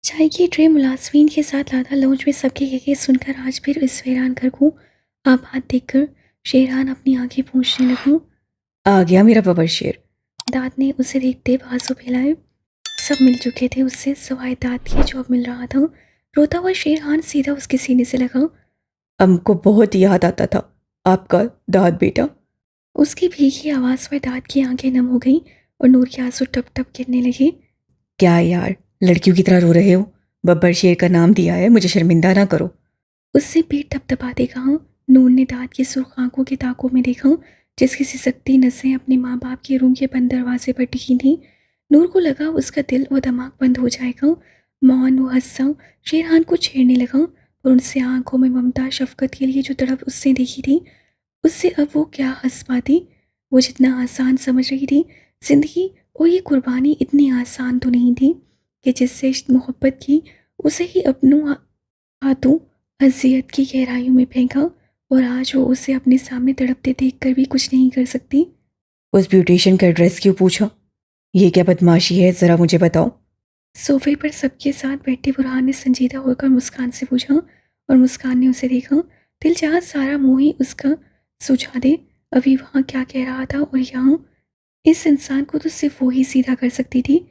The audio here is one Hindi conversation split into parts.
चाय की ट्रे मुलाजमीन के साथ लाता लॉन्च में सबके केके सुनकर आज फिर इस वीरान घर को आबाद देखकर शेरहान अपनी आंखें पूंछने लगा। आ गया मेरा बबर शेर। दाद ने उसे देखते बाजू फैलाए। सब मिल चुके थे उससे सवाए दाद के जो अब मिल रहा था। रोता हुआ शेरहान सीधा उसके सीने से लगा। हमको बहुत याद आता था आपका दाद बेटा। उसकी भीगी आवाज़ पर दाद की आंखें नम हो गईं और नूर के आंसू टप टप गिरने लगे। क्या यार लड़कियों की तरह रो रहे हो? बब्बर शेर का नाम दिया है, मुझे शर्मिंदा ना करो। उससे पीठ थपथपाते कहा। नूर ने दाद की सुर्ख आंखों के ताकों में देखा जिसकी सिसकती नसें अपने माँ बाप के रूम के बंद दरवाजे पर टिकी थीं। नूर को लगा उसका दिल व दिमाग बंद हो जाएगा। मौन व हंसा शेरहान को छेड़ने लगा और उनसे आंखों में ममता शफकत के लिए जो तड़प उसने देखी थी उससे अब वो क्या हंस पाती। वो जितना आसान समझ रही थी जिंदगी और ये कुर्बानी इतनी आसान तो नहीं थी कि जिससे मोहब्बत की उसे ही अपनों हाथों अज़ियत की गहराइयों में फेंका और आज वो उसे अपने सामने तड़पते देखकर भी कुछ नहीं कर सकती। उस ब्यूटिशियन का एड्रेस क्यों पूछा? ये क्या बदमाशी है, ज़रा मुझे बताओ। सोफे पर सबके साथ बैठे बुरहान ने संजीदा होकर मुस्कान से पूछा और मुस्कान ने उसे देखा। दिल चाहा सारा मुंह ही उसका सुझा दे। अभी वहाँ क्या कह रहा था और यहाँ इस इंसान को तो सिर्फ वो ही सीधा कर सकती थी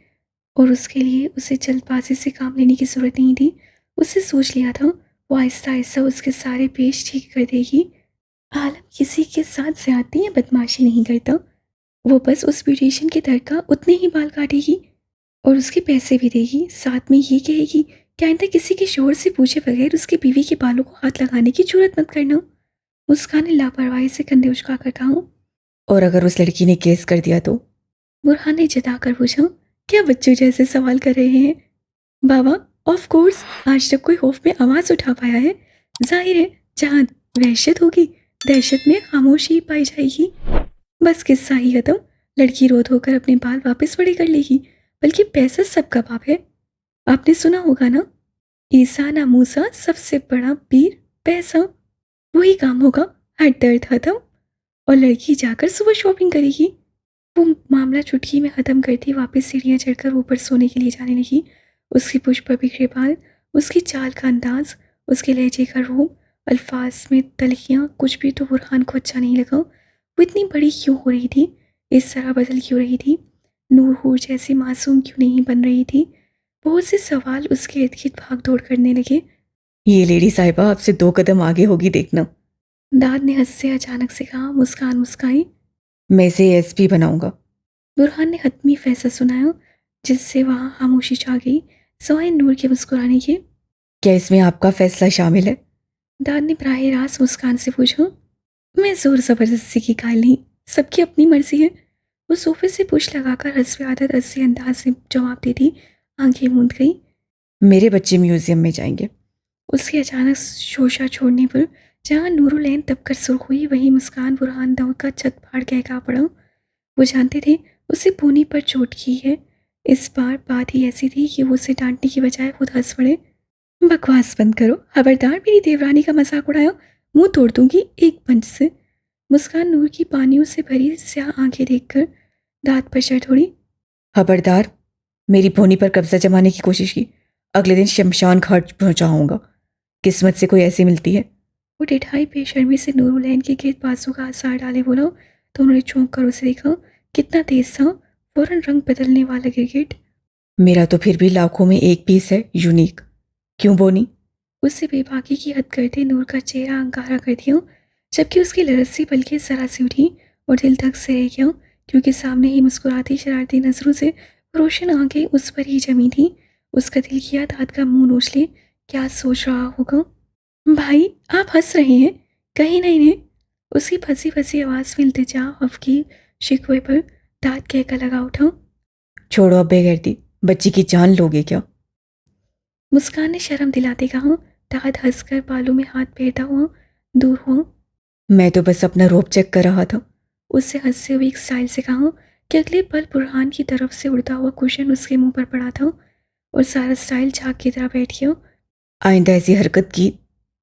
और उसके लिए उसे जल्दबाजी से काम लेने की ज़रूरत नहीं थी। उससे सोच लिया था वो आहिस्ता आहिस्ता उसके सारे पेश ठीक कर देगी। आलम किसी के साथ ज्यादती या बदमाशी नहीं करता। वो बस उस ब्यूटिशियन के दर का उतने ही बाल काटेगी और उसके पैसे भी देगी। साथ में ये कहेगी कि आइंदा किसी के शोर से पूछे बगैर उसकी बीवी के बालों को हाथ लगाने की जरूरत मत करना। मुस्कान ने लापरवाही से कंधे उचका कर कहा। और अगर उस लड़की ने केस कर दिया तो? बुरहान ने जताकर पूछा। क्या बच्चों जैसे सवाल कर रहे हैं बाबा? ऑफ कोर्स आज तक कोई खौफ में आवाज उठा पाया है? जाहिर है जहां वहशत होगी दहशत में खामोशी पाई जाएगी। बस किस्सा ही खत्म। लड़की रो धोकर अपने बाल वापस बड़े कर लेगी। बल्कि पैसा सबका बाप है। आपने सुना होगा ना, ईसा ना मूसा सबसे बड़ा पीर पैसा। वही काम होगा। हर दर्द खत्म और लड़की जाकर सुबह शॉपिंग करेगी। वो मामला चुटकी में ख़त्म करती वापस सीढ़ियाँ चढ़कर ऊपर सोने के लिए जाने लगी। उसकी पुष्प पर बिखरे बाल, उसकी चाल का अंदाज, उसके लहजे का रूप, अल्फाज में तलखियाँ, कुछ भी तो बुरहान को अच्छा नहीं लगा। वो इतनी बड़ी क्यों हो रही थी? इस तरह बदल क्यों रही थी? नूर हूर जैसी मासूम क्यों नहीं बन रही थी? बहुत से सवाल उसके इर्द गिर्द भाग दौड़ करने लगे। ये लेडी साहिबा आपसे 2 कदम आगे होगी, देखना। दाद ने हंस से अचानक से कहा। मुस्कान मुस्काई। मैं इसे एसपी बनाऊंगा। बुरहान ने हतमी फैसला सुनाया जिससे वहाँ खामोशी छा गई सवाए नूर के मुस्कुराने के। क्या इसमें आपका फैसला शामिल है? दाद ने बराह रास्त मुस्कान से पूछा। मैं जोर जबरदस्ती की कायल नहीं, सबकी अपनी मर्जी है। वो सोफे से पुश लगाकर हंसवे आदत हंसी अंदाज से जवाब देती आंखें मूंद गई। मेरे बच्चे म्यूजियम में जाएंगे। उसके अचानक शोशा छोड़ने पर जहाँ नूरुलैन दबकर सुर्ख हुई वहीं मुस्कान बुरहान दौड़ का छत फाड़ कह पड़ा। वो जानते थे उसे पूनी पर चोट की है। इस बार बात ही ऐसी थी कि वो उसे डांटने की बजाय खुद हंस पड़े। बकवास बंद करो, खबरदार मेरी देवरानी का मजाक उड़ाया, मुंह तोड़ दूंगी एक पंच से। मुस्कान नूर की पानियों से भरी स्याह आंखें देखकर दांत पर चढ़ थोड़ी। खबरदार मेरी भोनी पर कब्जा जमाने की कोशिश की, अगले दिन शमशान घाट पहुंचाऊंगा। किस्मत से कोई ऐसी मिलती है। वो ढिठाई बेशर्मी से नूरुलैन के गिर्द बाजू का आसार डाले बोला तो उन्होंने चौंक कर उसे देखा। कितना तेज था, फौरन रंग बदलने वाला गिरगिट। मेरा तो फिर भी लाखों में एक पीस है, यूनिक। क्यों बोनी? उससे बेबाकी की हद करते नूर का चेहरा अंगारा कर दिया जबकि उसकी लरसी पलकें जरा सी उठी और दिल धक से रह गया क्योंकि सामने ही मुस्कुराती शरारती नजरों से रोशन आंखें उस पर ही जमी थी। उसका दिल किया दाद का मुंह नोच ले। क्या सोच रहा होगा? भाई आप हंस रहे हैं, कहीं नहीं ने। उसकी फंसी फंसी आवाज़ में इल्तिजा हफ्की शिकवे पर दाद कहकर लगा उठा। छोड़ो अब बेगैरती, बच्ची की जान लोगे क्या? मुस्कान ने शर्म दिलाते कहा। दाद हंसकर बालों में हाथ फेरता हुआ दूर हुआ। मैं तो बस अपना रोब चेक कर रहा था। उससे हंसते हुए एक स्टाइल से कहा कि अगले पल बुरहान की तरफ से उड़ता हुआ कुशन उसके मुंह पर पड़ा था और सारा स्टाइल झाग की तरह बैठ गया। आइंदा ऐसी हरकत की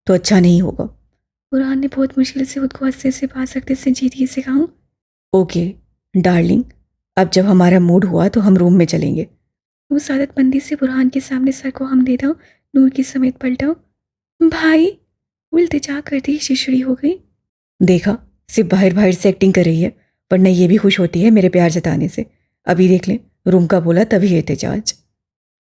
तो अच्छा नहीं होगा। बुरहान ने बहुत मुश्किल से खुद को हंसते से बात सकते संजीदगी से कहा। ओके डार्लिंग, अब जब हमारा मूड हुआ तो हम रूम में चलेंगे। वो सादतमंदी से बुरहान के सामने सर को हम देता, नूर की समेत पलटा। भाई, वो इल्तिजा करती ही शिशुड़ी हो गई। देखा, सिर्फ बाहर बाहर से एक्टिंग कर रही है, वरना ये भी खुश होती है मेरे प्यार जताने से। अभी देख ले, रूम का बोला तभी एहतजाज।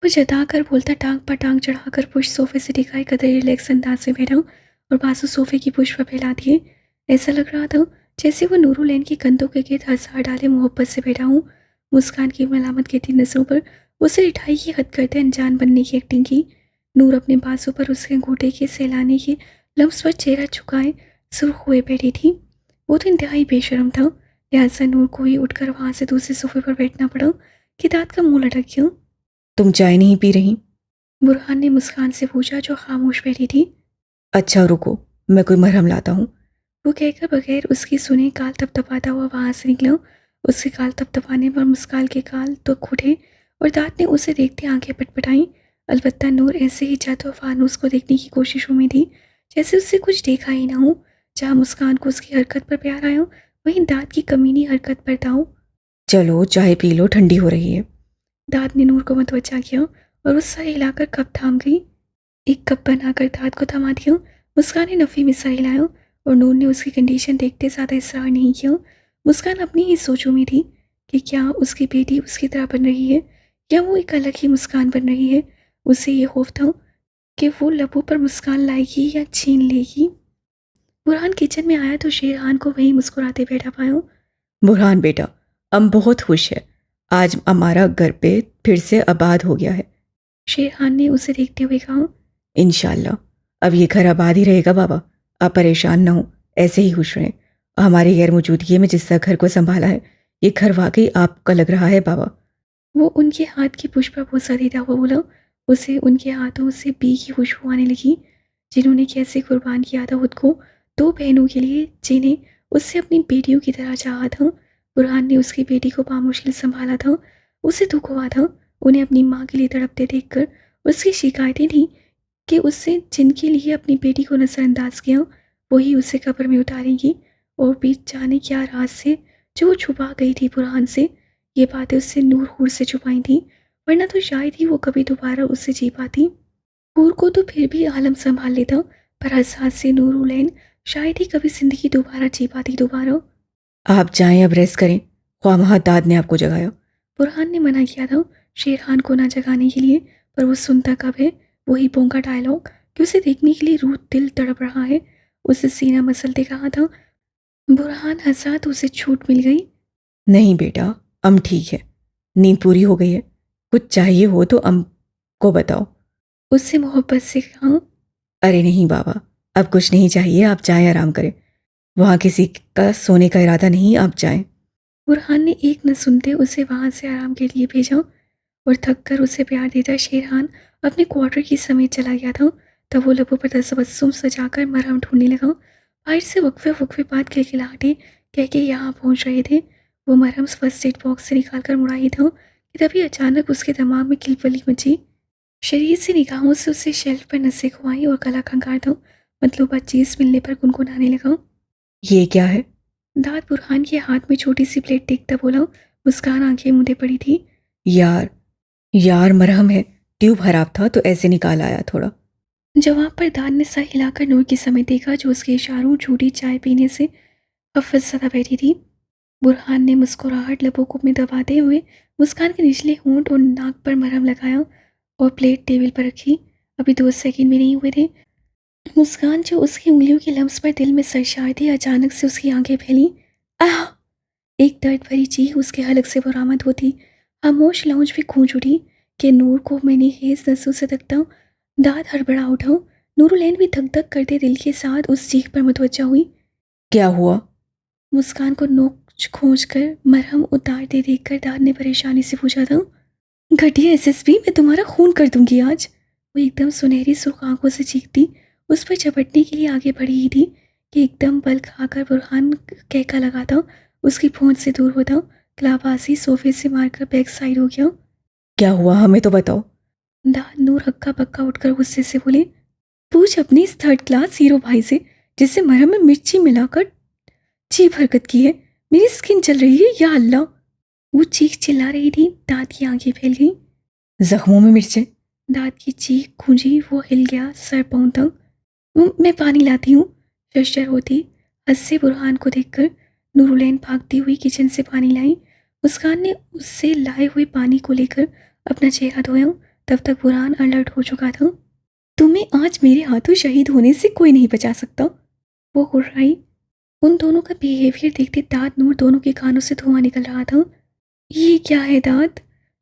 वो जता कर बोलता टांग पर टांग चढ़ाकर पुश सोफे से टिकाई कतई रिलैक्स अंदाज में बैठा और बाजू सोफे की पुश पर फैला दिए। ऐसा लग रहा था जैसे वो नूरुलैन की कंधों के गिर्द हंसा डाले मोहब्बत से बैठा हूँ। मुस्कान की मलामत कहती नजरों पर उसे रिठाई की हद करते अनजान बनने की एक्टिंग की। नूर अपने बाजू पर उसके अंगूठे के सहलाने के लम्स पर चेहरा झुकाए सुर्ख हुए बैठी थी। वो तो इंतहाई बेशर्म था, लिहाजा नूर को ही उठकर वहां से दूसरे सोफे पर बैठना पड़ा कि दांत का मुंह लटक गया। तुम चाय नहीं पी रही? बुरहान ने मुस्कान से पूछा जो खामोश बैठी थी। अच्छा रुको, मैं कोई मरहम लाता हूँ। वो कहकर बगैर उसकी सुने गाल थपथपाता हुआ वहां से निकला। उसके गाल थपथपाने पर मुस्कान के गाल तो खुटे और दांत ने उसे देखते आंखें पटपटाई। अलबत्ता नूर ऐसे ही जाते और फानूस को देखने की कोशिशों में थी जैसे उससे कुछ देखा ही ना हो। जहाँ मुस्कान को उसकी हरकत पर प्यार आया, वहीं दांत की कमीनी हरकत पर दाव। चलो चाय पी लो, ठंडी हो रही है। दांत ने नूर को मतवजा किया और वो सर हिलाकर कप थाम गई। एक कप बनाकर दांत को थमा दिया। मुस्कान ने नफी में सर हिलाया और नूर ने उसकी कंडीशन देखते ज़्यादा इसरार नहीं किया। मुस्कान अपनी ही सोचों में थी कि क्या उसकी बेटी उसकी तरह बन रही है या वो एक अलग ही मुस्कान बन रही है। उसे ये खौफ था कि वो लबों पर मुस्कान लाएगी या छीन लेगी। बुरहान किचन में आया तो शेरहान को वहीं मुस्कुराते बैठा पाया। बुरहान बेटा, हम बहुत खुश है। आज हमारा घर पे फिर से आबाद हो गया है। शेरहान ने उसे देखते हुए कहा। इंशाल्लाह अब ये घर आबाद ही रहेगा बाबा। आप परेशान ना हो, ऐसे ही खुश रहें। हमारी गैर मौजूदगी में जिस तरह घर को संभाला है, ये घर वाकई आपका लग रहा है बाबा। वो उनके हाथ की पुष्प पर बोसा देता हुआ बोला। उसे उनके हाथों से बी की खुशबू आने लगी, जिन्होंने कैसे कुर्बान किया था खुद को दो बहनों के लिए जिन्हें उससे अपनी बेटियों की तरह चाहा था। बुरहान ने उसकी बेटी को बामुश्किल संभाला था। उसे दुख हुआ था उन्हें अपनी माँ के लिए तड़पते देखकर। उसकी शिकायतें थी कि उससे जिनके लिए अपनी बेटी को नज़रअंदाज किया वही उसे कब्र में उतारेंगी, और भी जाने क्या राज से जो वो छुपा गई थी बुरहान से। ये बातें उससे नूर हूर से छुपाई थी, वरना तो शायद ही वो कभी दोबारा उससे जी पाती। हूर को तो फिर भी आलम संभाल लेता, पर हसास से नूरुलैन शायद ही कभी जिंदगी दोबारा जी पाती दोबारा। आप जाएं, अब रेस्ट करें। ख्वामहा दाद ने आपको जगाया। बुरहान ने मना किया था शेरहान को ना जगाने के लिए, पर वो सुनता कब है। वही बोंका डायलॉग कि उसे देखने के लिए रूह दिल तड़प रहा है। उसे सीना मसलते कहा था। बुरहान हंसा तो उसे छूट मिल गई। नहीं बेटा, हम ठीक है। नींद पूरी हो गई है। कुछ चाहिए हो तो हम को बताओ। उससे मोहब्बत से कहा। अरे नहीं बाबा, अब कुछ नहीं चाहिए। आप जाएं, आराम करें। वहाँ किसी का सोने का इरादा नहीं, आप जाएं। बुरहान ने एक न सुनते उसे वहां से आराम के लिए भेजा और थक कर उसे प्यार देता शेरहान अपने क्वार्टर की समेत चला गया था। तब वो लबों पर तबस्सुम सजाकर मरहम ढूंढने लगा। बाहर से वक्फे वक्फे बाद खिलखिलाहटे कह के यहाँ पहुंच रहे थे। वो मरहम फर्स्ट एड बॉक्स से निकाल कर मुड़ाई था कि तभी अचानक उसके दिमाग में खिलबली मची। शरीर से निगाहों से उसे शेल्फ पर नसें खुआई और गला खंगार था। मतलूबा चीज मिलने पर गुनगुनाने लगा। ये क्या है? दांत बुरहान के हाथ में छोटी सी प्लेट देखता बोला। मुस्कान आंखें मूंदे पड़ी थी। यार, यार मरहम है। ट्यूब खराब था तो ऐसे निकाल आया थोड़ा। जवाब पर दान ने सर हिलाकर नूर के समय देखा जो उसके इशारों झूठी चाय पीने से हफ्फत ज़दा बैठी थी। बुरहान ने मुस्कुराहट लबों को में दबाते हुए मुस्कान के निचले होंठ और नाक पर मरहम लगाया और प्लेट टेबल पर रखी। अभी 2 सेकंड भी नहीं हुए थे, मुस्कान जो उसकी उंगलियों के लम्स पर दिल में सरशार थी, अचानक से उसकी आंखें फैली। आह! एक दर्द भरी चीख उसके हलक से बरामद होती। खामोश लाउंज भी गूंज उठी कि नूर को मैंने हेज नसों से तकता दांत हड़बड़ा उठा। नूरुलैन भी धक धक करते दिल के साथ उस चीख पर मुतवज्जा हुई। क्या हुआ? मुस्कान को नोच खोज कर मरहम उतारते देखकर दाद ने परेशानी से पूछा था। घटिया एसएसपी, मैं तुम्हारा खून कर दूंगी आज। वो एकदम सुनहरी सुर्ख आंखों से चीखती उस पर झपटने के लिए आगे बढ़ी ही थी कि एकदम बल खाकर बुरहान कहका लगा था। उसकी पहुंच से दूर होता कलाबाजी सोफे से मारकर बैक साइड हो गया। क्या हुआ, हमें तो बताओ। दाद नूर हक्का बक्का उठकर गुस्से से बोले। पूछ अपनी इस थर्ड क्लास हीरो भाई से जिससे मरहम में मिर्ची मिलाकर चीप हरकत की है। मेरी स्किन चल रही है या अल्लाह। वो चीख चिल्ला रही थी, दांत की आंखें फैल गई। जख्मों में मिर्चें? दाद की चीख गूंजी, वो हिल गया सर पांव तक। मैं पानी लाती हूँ, शशर होती हंसे बुरहान को देखकर। नूरुलैन भागती हुई किचन से पानी लाई। मुस्कान ने उससे लाए हुए पानी को लेकर अपना चेहरा धोया। तब तक बुरहान अलर्ट हो चुका था। तुम्हें आज मेरे हाथों शहीद होने से कोई नहीं बचा सकता, वो गुर्राई। उन दोनों का बिहेवियर देखते दाद नूर दोनों के कानों से धुआं निकल रहा था। ये क्या है दाद?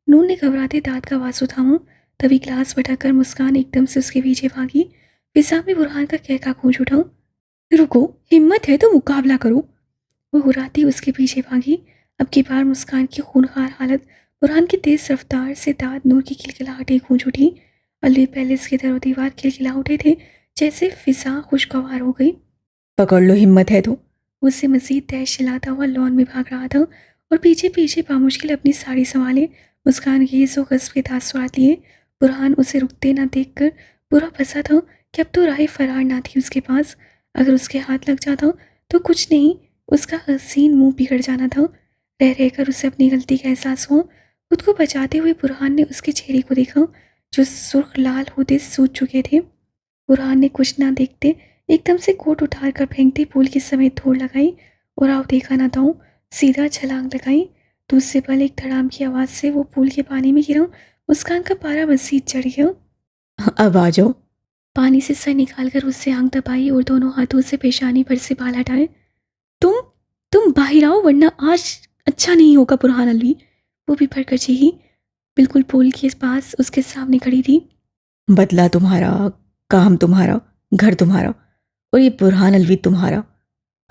नूर ने घबराते दाद का आवाज उठाया। तभी ग्लास पटककर मुस्कान एकदम से उसके पीछे भागी। फिजा में बुरहान का कहका गूंज उठा। रुको, हिम्मत है तो मुकाबला करो। वो हुर्राती उसके पीछे भागी। अब की बार मुस्कान की खूनखार हालत, बुरहान की तेज रफ्तार से दाद नूर की खिलखिलाहटें गूंज उठी। अलवी पैलेस के दरो दीवार खिलखिला उठे थे, जैसे फिजा खुशगवार हो गई। पकड़ लो, हिम्मत है तो। उससे मजीद तेज चिल्लाता हुआ लॉन में भाग रहा था और पीछे पीछे बामुश्किल अपनी साड़ी संभाले। मुस्कान गेज़ और गस्प के तासुरात लिए। बुरहान उसे रुकते ना देखकर बुरा फंसा था कि अब तो राह फरार ना थी उसके पास। अगर उसके हाथ लग जाता तो कुछ नहीं, उसका हसीन मुंह बिगड़ जाना था। रह रहकर उसे अपनी गलती का एहसास हुआ। खुद को बचाते हुए बुरहान ने उसके चेहरे को देखा, जो सुर्ख लाल होते सूज चुके थे। बुरहान ने कुछ ना देखते एकदम से कोट उठार कर फेंकते पुल के समेत धूल लगाई और आओ देखा ना ताऊं सीधा छलांग लगाई। दूसरे पल एक धड़ाम की आवाज़ से वो पुल के पानी में गिरा। मुस्कान का पारा मजीद चढ़ गया। अब आ जाओ। पानी से सर निकालकर उससे आंख दबाई और दोनों हाथों से पेशानी पर से बाल हटाए। तुम तुम बाहर आओ, वरना आज अच्छा नहीं होगा बुरहान अलवी। वो भी भड़कर चीखी। बिल्कुल पुल के पास उसके सामने खड़ी थी। बदला तुम्हारा, काम तुम्हारा, घर तुम्हारा, और ये बुरहान अलवी तुम्हारा।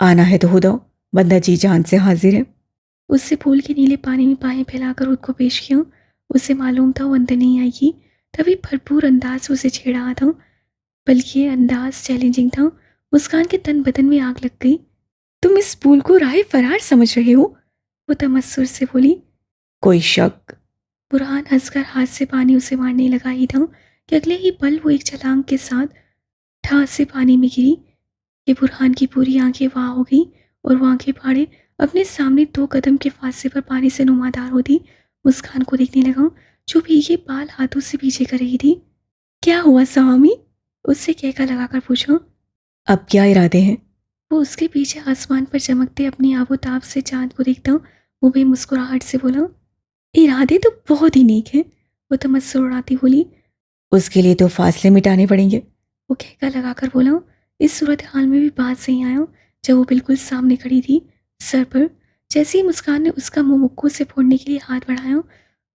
आना है तो हो दो, बंदा जी जान से हाजिर है। उससे पुल के नीले पानी में बाहें फैलाकर खुद को पेश किया। उसे मालूम था वो अंदर नहीं आएगी, तभी भरपूर अंदाज से उसे छेड़ रहा था, बल्कि ये अंदाज चैलेंजिंग था। मुस्कान के तन बदन में आग लग गई। तुम इस पुल को राह फरार समझ रहे हो? वो तमस्सुर से बोली। कोई शक? बुरहान हंसकर हाथ से पानी उसे मारने लगा ही था कि अगले ही पल वो एक छलांग के साथ ठास से पानी में गिरी। ये बुरहान की पूरी आंखें वहाँ हो गई और वो आंखें फाड़े अपने सामने 2 कदम के फासले पर पानी से नुमादार होती मुस्कान को देखने लगा, जो भीगे बाल हाथों से पीछे कर रही थी। क्या हुआ स्वामी? उससे कहका लगाकर पूछा। अब क्या इरादे हैं? वो उसके पीछे आसमान पर चमकते अपनी आबोताब से चांद को देखता वो भी मुस्कुराहट से बोला। इरादे तो बहुत ही नेक हैं, वो तमस्सुर उड़ाती बोली। उसके लिए तो फासले मिटाने पड़ेंगे। वो कहका लगाकर बोला। इस सूरत हाल में भी बात सही आया जब वो बिल्कुल सामने खड़ी थी, सर पर। जैसे ही मुस्कान ने उसका मुंह मुक्कों से फोड़ने के लिए हाथ बढ़ाया,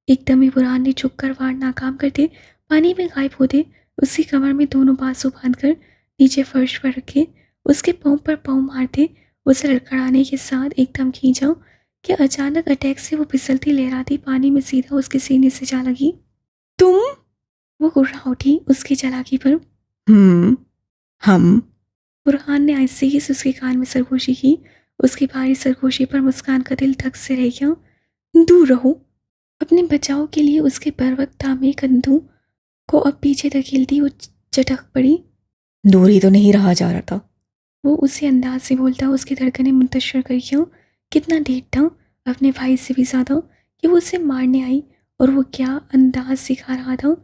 एकदम ही बुरहान ने झुककर वार नाकाम करते पानी में गायब होते उसकी कमर में दोनों बाजू बांधकर नीचे फर्श पर रखे, उसके पाँव पर पाँव मारते उसे लड़खड़ाने के साथ एकदम खींचा कि अचानक अटैक से वो फिसलती लहराती पानी में सीधा उसके सीने से जा लगी। तुम? वो गुर्रा उठी उसकी चालाकी पर। हम। बुरहान ने आहिस्ते से उसके कान में सरगोशी की। उसकी भारी सरगोशी पर मुस्कान का दिल धक से रह गया। दूर रहो। अपने बचाव के लिए उसके बरवक्त थामे कंधों को अब पीछे धकेलती वो चटक पड़ी। दूरी तो नहीं रहा जा रहा था। वो उसी अंदाज से बोलता उसकी धड़कनें मुंतशिर कर गया। कितना ढीठ था, अपने भाई से भी ज्यादा, कि वो उसे मारने आई, और वो क्या अंदाज सिखा रहा था।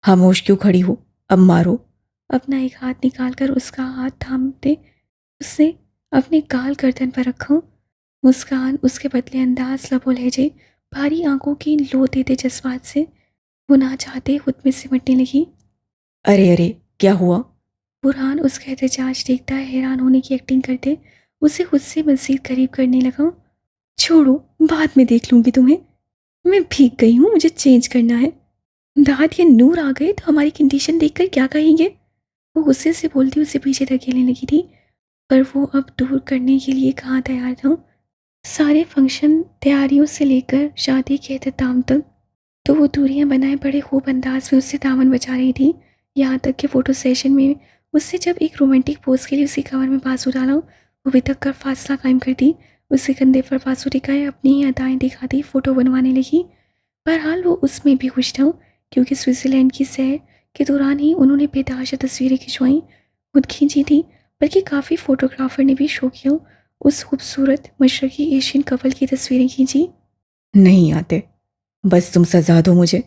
खामोश क्यों खड़ी हो, अब मारो। अपना एक हाथ निकालकर उसका हाथ थामते उसने अपने गाल गर्दन पर रखा। मुस्कान उसके बदले अंदाज, लबो लहजे, भारी आंखों की लो देते जज्बात से वो ना चाहते खुद में सिमटने लगी। अरे अरे, क्या हुआ? बुरहान उसका एहतजाज देखता है हैरान होने की एक्टिंग करते उसे खुद से मजीद करीब करने लगा। छोड़ो, बाद में देख लूंगी तुम्हें। मैं भीग गई हूँ, मुझे चेंज करना है। दाद या नूर आ गए तो हमारी कंडीशन देखकर क्या कहेंगे? वो गुस्से से बोलती उसे पीछे धकेलने लगी थी, पर वो अब दूर करने के लिए कहाँ तैयार था। सारे फंक्शन तैयारियों से लेकर शादी के अख्ताम तक तो वो दूरियां बनाए बड़े खूब अंदाज में उससे दामन बचा रही थी। यहाँ तक कि फ़ोटो सेशन में उससे जब एक रोमांटिक पोज के लिए उसकी कमर में बाजू डाला, वो बेतक कर फासला कायम करती, उसके कंधे पर बाजू टिकाए अपनी ही अदाएँ दिखाती फ़ोटो बनवाने लगी। बहरहाल वो उसमें भी खुश था, क्योंकि स्विट्ज़रलैंड की सैर के दौरान ही उन्होंने बेतहाशा तस्वीरें खिंचवाईं, खुद खींची थी, बल्कि काफ़ी फ़ोटोग्राफर ने भी शौक किया उस खूबसूरत मशरकी एशियन कपल की तस्वीरें खींची। नहीं आते, बस तुम सजा दो मुझे।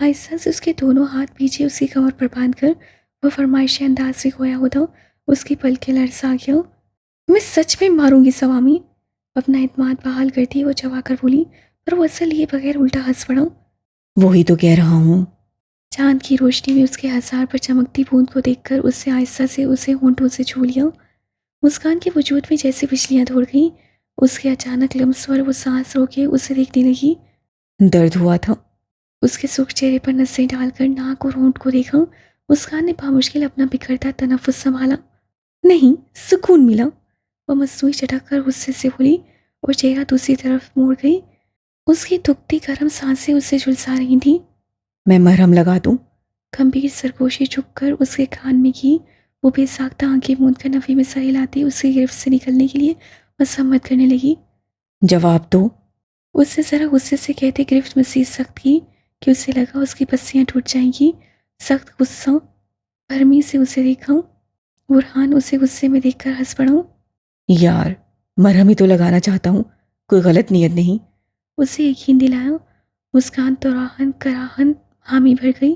आहिस्ता से उसके दोनों हाथ पीछे उसकी कमर पर बांधकर वो फरमाइशी अंदाज से खोया होता। उसकी पलकें लरसा गया। मैं सच में मारूंगी स्वामी। अपना इत्मीनान बहाल करती वो चबाकर बोली, पर वो असर लिए बगैर उल्टा हंस पड़ा। वही तो कह रहा हूँ। चांद की रोशनी में उसके हजार पर चमकती बूंद को देखकर उससे आहिस्ता से उसे होंठों से छू लिया। मुस्कान के वजूद में जैसे बिजलियां दौड़ गईं। उसके अचानक लम्स पर वो सांस रोके उसे देखने लगी। दर्द हुआ था? उसके सूखे चेहरे पर नसें डालकर नाक और होंठ को देखा। मुस्कान ने बामुश्किल अपना बिखरता तनफ्फुस संभाला। नहीं, सुकून मिला। वह मसनूई चटक कर गुस्से से बोली और चेहरा दूसरी तरफ मोड़ गई। उसकी दुखती गर्म सांसें उसे झुलसा रही थीं। मैं मरहम लगा दूं? गंभीर सरगोशी झुककर उसके कान में की। वो बेसाख्ता आंखें मूंद कर नफी में सर हिलाती उसकी गिरफ्त से निकलने के लिए मसम्मत करने लगी। जवाब दो। उससे जरा गुस्से से कहते गिरफ्त मजीद सख्त की कि उसे लगा उसकी पस्सियां टूट जाएंगी। सख्त गुस्सा भरमी से उसे देखा। बुरहान उसे गुस्से में देखकर हंस पड़ा। यार, मरहम ही तो लगाना चाहता हूँ, कोई गलत नीयत नहीं। उसे यकीन दिलाया। मुस्कान तोराहन कराहन हामी भर गई,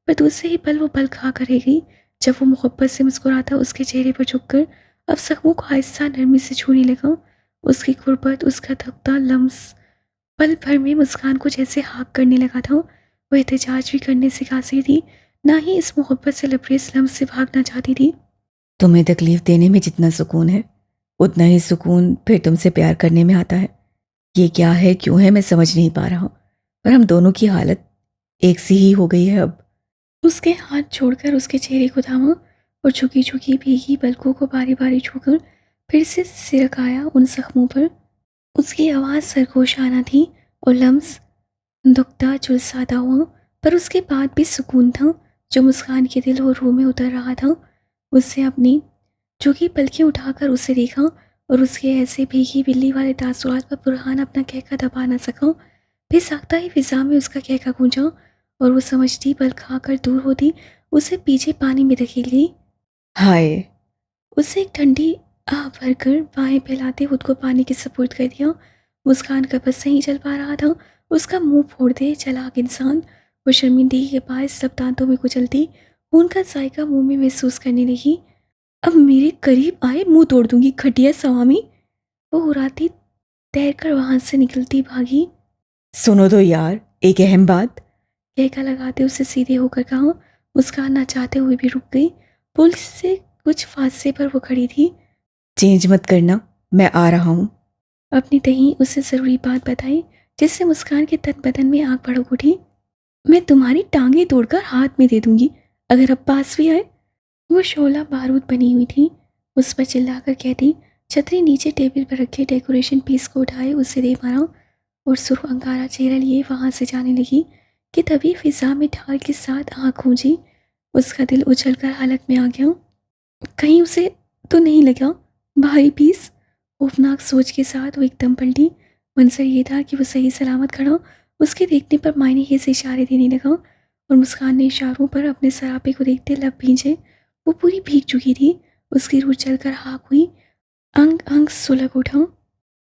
पर दूसरे ही पल वो पल खा कर रह गई जब वो मोहब्बत से मुस्कुराता उसके चेहरे पर झुककर अब जख्मों को आहिस्ता नरमी से छूने लगा। उसकी गुर्बत, उसका धकता लम्स पल भर में मुस्कान को जैसे हाक करने लगा था। वो एहतजाज भी करने से कासिर थी, ना ही इस मोहब्बत से लबरेज लम्स से भागना चाहती थी। तुम्हें तकलीफ देने में जितना सुकून है, उतना ही सुकून फिर तुमसे प्यार करने में आता है। ये क्या है, क्यों है, मैं समझ नहीं पा रहा, पर हम दोनों की हालत एक सी ही हो गई है अब। उसके हाथ छोड़कर उसके चेहरे को थामा और झुकी झुकी भीगी पलकों को बारी बारी छूकर फिर से सिरकाया उन जख्मों पर। उसकी आवाज़ सरगोशाना थी और लम्स दुखता झुलसाता हुआ, पर उसके बाद भी सुकून था जो मुस्कान के दिल और रूह में उतर रहा था। उससे अपनी झुकी पलकें उठाकर उसे देखा और उसके ऐसे भीगी बिल्ली वाले तासुरात पर बुरहान अपना कहका दबा न सका। फिर साख्ता ही फिजा में उसका कहका गूंजा और वो समझती पल खाकर दूर होती उसे पीछे पानी में धकेल गई। हाय! उसे एक ठंडी आह भरकर बाहें फैलाते खुद को पानी के सपुर्द कर दिया। मुस्कान का बस नहीं चल पा रहा था। उसका मुंह फोड़ दे चालाक इंसान। वो शर्मिंदगी के पास सब दांतों में कुचलती खून का जायका मुंह में महसूस करने लगी। अब मेरे करीब आए मुंह तोड़ दूंगी खटिया स्वामी। वो उड़ाती तैरकर वहां से निकलती भागी। सुनो तो यार, एक अहम बात। कहका लगाते उसे सीधे होकर कहा। मुस्कान ना चाहते हुए भी रुक गई। पुलिस से कुछ फासले पर वो खड़ी थी। चेंज मत करना, मैं आ रहा हूँ। अपनी तही उसे ज़रूरी बात बताई जिससे मुस्कान के तन बदन में आग भड़क उठी। मैं तुम्हारी टांगें तोड़कर हाथ में दे दूंगी अगर अब पास भी आए। वो शोला बारूद बनी हुई थी। उस पर चिल्लाकर कहती, छतरी नीचे टेबल पर रखे डेकोरेशन पीस को उठाए उसे दे मारा और सुर्ख अंगारा चेहरा लिए वहां से जाने लगी कि तभी फिजा में ढाल के साथ आँख गूंजी। उसका दिल उछलकर हालत में आ गया। कहीं उसे तो नहीं लगा भारी पीस। खौफनाक सोच के साथ वो एकदम पलटी। मंजर ये था कि वो सही सलामत खड़ा उसके देखने पर मायने से इशारे देने लगा और मुस्कान ने इशारों पर अपने सरापे को देखते लब भींचे। वो पूरी भीग चुकी थी। उसकी रूह चलकर हाक हुई। अंग अंग सुलग उठा।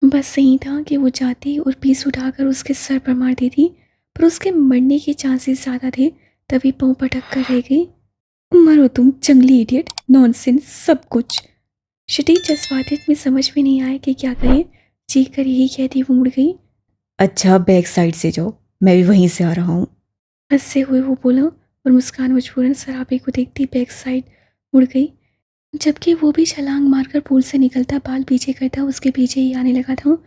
बस सही था कि वो जाती और पीस उठाकर उसके सर पर मार देती, पर उसके मरने के चांसेस ज़्यादा थे। तभी पाँव पटक कर रह गई। मरो तुम जंगली इडियट, नॉनसेंस सब कुछ। शटी जज्बातियत में समझ में नहीं आया कि क्या कहे। चीख कर यही कहती वो मुड़ गई। अच्छा, बैक साइड से जाओ, मैं भी वहीं से आ रहा हूँ। हंसते हुए वो बोला और मुस्कान मजबूरन सराबे को देखती बैक साइड मुड़ गई, जबकि वो भी छलांग मारकर पूल से निकलता बाल पीछे करता उसके पीछे ही आने लगा था।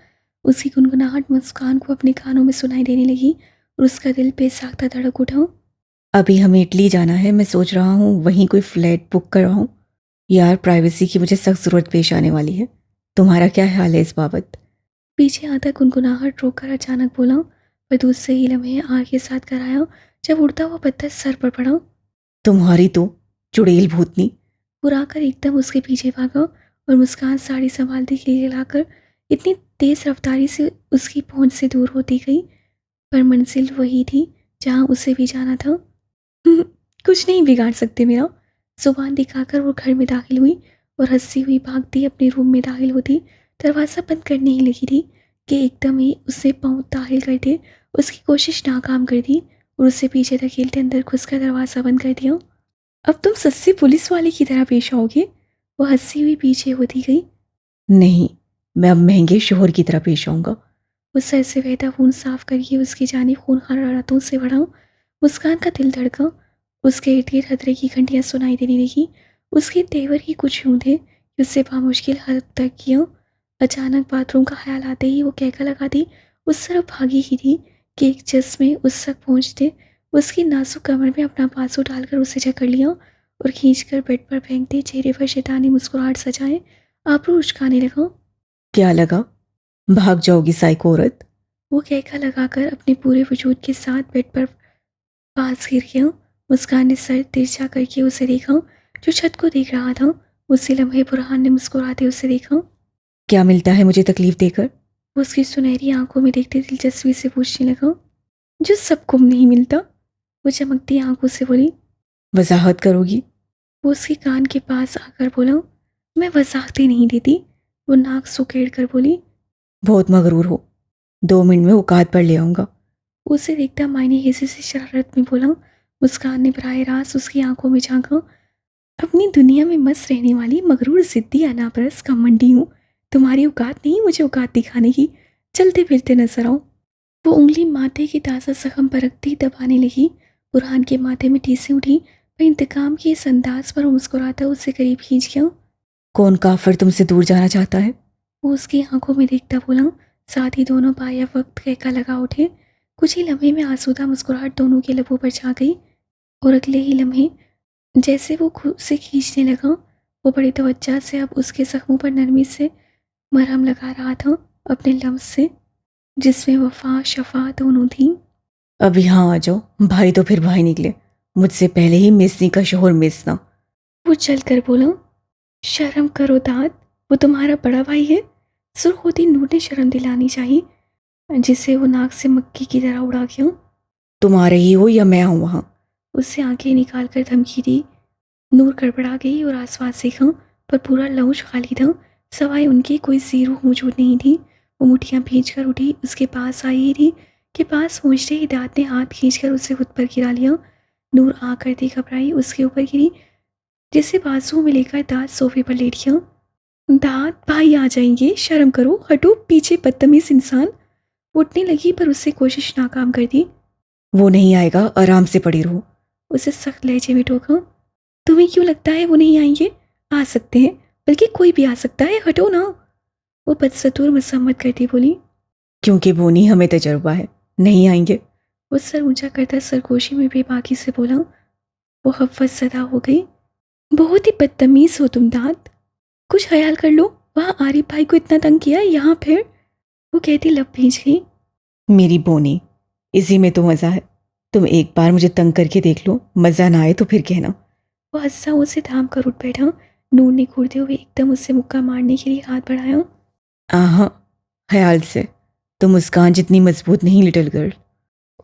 उसकी गुनगुनाहट मुस्कान को अपने कानों में सुनाई देने लगी और उसका दिल बेसाख्ता धड़क उठा। अभी हमें इटली जाना है, मैं सोच रहा हूँ वहीं कोई फ्लैट बुक करवाऊँ। यार, प्राइवेसी की मुझे सख्त ज़रूरत पेश आने वाली है। तुम्हारा क्या ख्याल है इस बाबत? पीछे आता गुनगुनाहट रोककर अचानक बोला, पर दूसरे ही लम्हे आग के साथ कराया जब उड़ता हुआ पत्थर सर पर पड़ा। तुम्हारी तो चुड़ैल भूतनी। बुराकर एकदम उसके पीछे भागा और मुस्कान साड़ी संभालती खिलखिलाकर इतनी तेज रफ्तारी से उसकी पहुंच से दूर होती गई, पर मंजिल वही थी जहां उसे भी जाना था। कुछ नहीं बिगाड़ सकते मेरा। जुबान दिखाकर वो घर में दाखिल हुई और हंसती हुई भागती अपने रूम में दाखिल होती दरवाज़ा बंद करने ही लगी थी कि एकदम ही उससे पाँव दाखिल करते उसकी कोशिश नाकाम कर दी और उसे पीछे धकेलते अंदर घुसकर दरवाज़ा बंद कर दिया। अब तुम सस्सी पुलिस वाले की तरह पेश आओगे? वो हंसती हुई पीछे होती गई। नहीं, मैं अब महंगे शोहर की तरह पेश आऊंगा। वो सर से बहता खून साफ करके उसकी जानिब खून हरारतों से बढ़ा। मुस्कान का दिल धड़का। उसके इर्द गिर्द खतरे की घंटियां सुनाई देने लगी। उसके तेवर ही कुछ यूं थे कि उससे बामुश्किल हद तक किया। अचानक बाथरूम का ख्याल आते ही वो कहका लगा दी उस तरफ भागी ही थी कि एक चश्मे उस तक पहुंचते उसकी नाजुक कमर में अपना बाजू डालकर उसे जकड़ लिया और खींचकर बेड पर फेंकते चेहरे पर शैतानी मुस्कुराहट सजाए आबरू उचकाने लगा। क्या लगा? भाग जाओगी साइको औरत? वो कहका लगाकर अपने पूरे वजूद के साथ बेड पर पास गिर गया। मुस्कान ने सर तिरछा करके उसे देखा जो छत को देख रहा था। उसी लम्हे बुरहान ने मुस्कुराते उसे देखा। क्या मिलता है मुझे तकलीफ देकर? वो उसकी सुनहरी आंखों में देखते दिलचस्पी से पूछने लगा। जो सबको नहीं मिलता, वो चमकती आंखों से बोली। वजाहत करोगी? वो उसके कान के पास आकर बोला। मैं वजाहतें नहीं देती। वो नाक सुकेड़ कर बोली। बहुत मगरूर हो, 2 मिनट में औकात पर ले आऊंगा। उसे देखता मायने हिस्से से शरारत में बोला। मुस्कान ने बराह रास्त उसकी आंखों में झांका। अपनी दुनिया में मस्त रहने वाली मगरूर जिद्दी अनापरस घमंडी हूँ। तुम्हारी औकात नहीं मुझे औकात दिखाने की। चलते फिरते नजर आओ। वो उंगली माथे की ताज़ा जख्म पर रखती दबाने लगी। बुरहान के माथे में टीसें उठी। वह इंतकाम के इस अंदाज पर मुस्कुराता उससे करीब खींच गया। कौन काफिर तुमसे दूर जाना चाहता है? वो उसकी आंखों में देखता बोला। साथ ही दोनों बाया वक्त कहका लगा उठे। कुछ ही लम्हे में आसूदा मुस्कुराहट दोनों के लबों पर छा गई और अगले ही लम्हे जैसे वो खुद से खींचने लगा वो बड़ी तवज्जो से अब उसके जख्मों पर नरमी से मरहम लगा रहा था अपने लम्स से जिसमें वफा शफा दोनों थी। अब यहाँ आ जाओ, भाई तो फिर भाई निकले, मुझसे पहले ही मिसनी का शोहर मिसना। वो चल कर बोला। शर्म करो दाद, वो तुम्हारा बड़ा भाई है। सुर्ख होती नूर ने शर्म दिलानी चाहिए जिसे वो नाक से मक्खी की तरह उड़ा गया। तुम आ रही हो या मैं आऊँ वहाँ? उससे आंखें निकाल कर धमकी दी। नूर गड़बड़ा गई और आसपास देखा पर पूरा लाउंज खाली था। सवाए उनकी कोई सी रूह मौजूद नहीं थी। वो मुठ्ठियाँ भींच कर उठी उसके पास आई ही थी कि पास पहुँचते ही दाद ने हाथ खींचकर उसे खुद पर गिरा लिया। नूर आकर दी घबराई उसके ऊपर गिरी जिसे बाजू में लेकर दाद सोफे पर लेट गया। दाद भाई आ जाएंगे, शर्म करो, हटो पीछे बदतमीज इंसान। उठने लगी पर उससे कोशिश नाकाम कर दी। वो नहीं आएगा, आराम से पड़ी रहो। उसे सख्त लहजे में टोका। तुम्हें क्यों लगता है वो नहीं आएंगे? आ सकते हैं, बल्कि कोई भी आ सकता है, हटो ना। वो बदसतूर मसम्मत करती बोली। क्योंकि बोनी हमें तजर्बा है, नहीं आएंगे। वो सर ऊंचा करता सरगोशी में बेबाकी से बोला। वो हफ्फत सदा हो गई। बहुत ही बदतमीज हो तुम दाद, कुछ ख्याल कर लो। वहाँ आरिफ भाई को इतना तंग किया, यहाँ फिर। वो कहती लब भींच गई। मेरी बोनी, इसी में तो मज़ा है। तुम एक बार मुझे तंग करके देख लो, मज़ा ना आए तो फिर कहना। वो हंसा उसे थाम कर उठ बैठा। नूर ने घूरते हुए एकदम उससे मुक्का मारने के लिए हाथ बढ़ाया। आहा, ख्याल से। तुम मुस्कान जितनी मजबूत नहीं लिटिल गर्ल।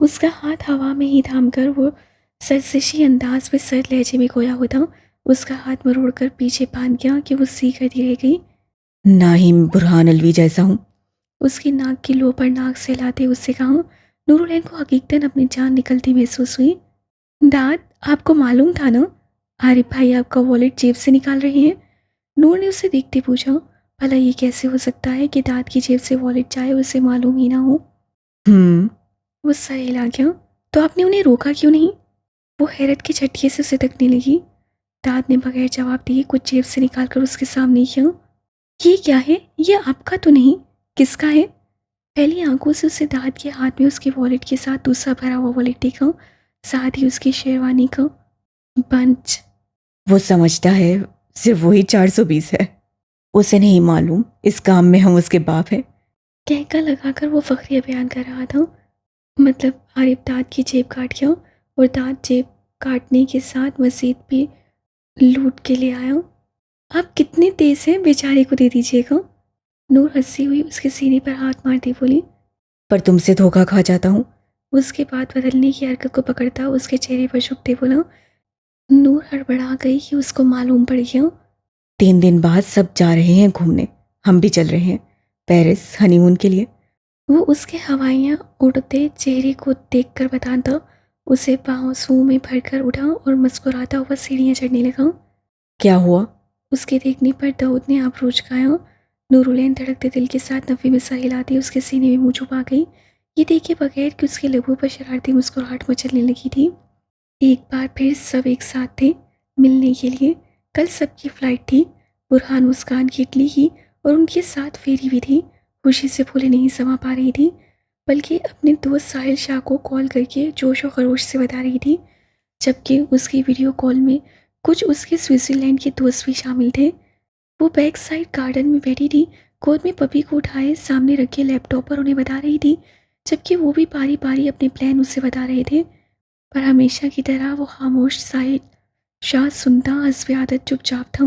उसका हाथ हवा में ही थाम कर वो सरसशी अंदाज में सर लहजे में खोया होता उसका हाथ मरोड़ कर पीछे बांध गया कि वो सी कर दी रह गई। ना ही मैं बुरहान अलवी जैसा हूँ। उसकी नाक की लो पर नाक से लाते उससे कहा। नूरुलैन को हकीकतन अपनी जान निकलती महसूस हुई। दाद, आपको मालूम था ना आरिफ भाई आपका वॉलेट जेब से निकाल रहे हैं? नूर ने उसे देखते पूछा। भला ये कैसे हो सकता है कि दाद की जेब से वॉलेट जाए उसे मालूम ही ना हो? वो सर हिला गया। तो आपने उन्हें रोका क्यों नहीं? वो हैरत के झटके से उसे तकने लगी। दाद ने बगैर जवाब दिए कुछ जेब से निकालकर उसके सामने किया। ये क्या है? ये आपका तो नहीं, किसका है? पहली आंखों से उसे दाद के हाथ में उसके वॉलेट के साथ दूसरा भरा हुआ वॉलेट देखा, साथ ही उसकी शेरवानी का बंच। वो समझता है सिर्फ वही 420 है। उसे नहीं मालूम इस काम में हम उसके बाप हैं। कहका लगाकर वो फखरिया बयान कर रहा था। मतलब आरिफ दाद की जेब काट गया और दाद जेब काटने के साथ मस्जिद भी लूट के ले आया। आप कितने तेज हैं, बेचारे को दे दीजिएगा। नूर हंसी हुई उसके सीने पर हाथ मारती बोली। पर तुमसे धोखा खा जाता हूँ। उसके बाद बदलने की हरकत को पकड़ता उसके चेहरे पर झुकते बोला। नूर हड़बड़ा गई कि उसको मालूम पड़ गया। 3 दिन बाद सब जा रहे हैं घूमने, हम भी चल रहे हैं पेरिस हनीमून के लिए। वो उसके हवाइयाँ उड़ते चेहरे को देखकर बताता उसे बांसुओं में भरकर उठा और मुस्कुराता हुआ सीढ़ियाँ चढ़ने लगा। क्या हुआ? उसके देखने पर दाऊद ने आबरू झुकाया। नूरुलैन धड़कते दिल के साथ नफ़ी में सर हिलाती उसके सीने में मुँह छुपा गई। ये देखे बगैर कि उसके लबों पर शरारती मुस्कुराहट मचलने लगी थी। एक बार फिर सब एक साथ थे मिलने के लिए। कल सबकी फ्लाइट थी। बुरहान मुस्कान की इटली की और उनके साथ फेरी भी थी। खुशी से फूले नहीं समा पा रही थी, बल्कि अपने दोस्त साहिल शाह को कॉल करके जोश और खरोश से बता रही थी। जबकि उसकी वीडियो कॉल में कुछ उसके स्विट्ज़रलैंड के दोस्त भी शामिल थे। वो बैक साइड गार्डन में बैठी थी, गोद में पपी को उठाए सामने रखे लैपटॉप पर उन्हें बता रही थी, जबकि वो भी बारी बारी अपने प्लान उसे बता रहे थे। पर हमेशा की तरह वो खामोश साहिल शाह सुनता हस्बे आदत चुपचाप था।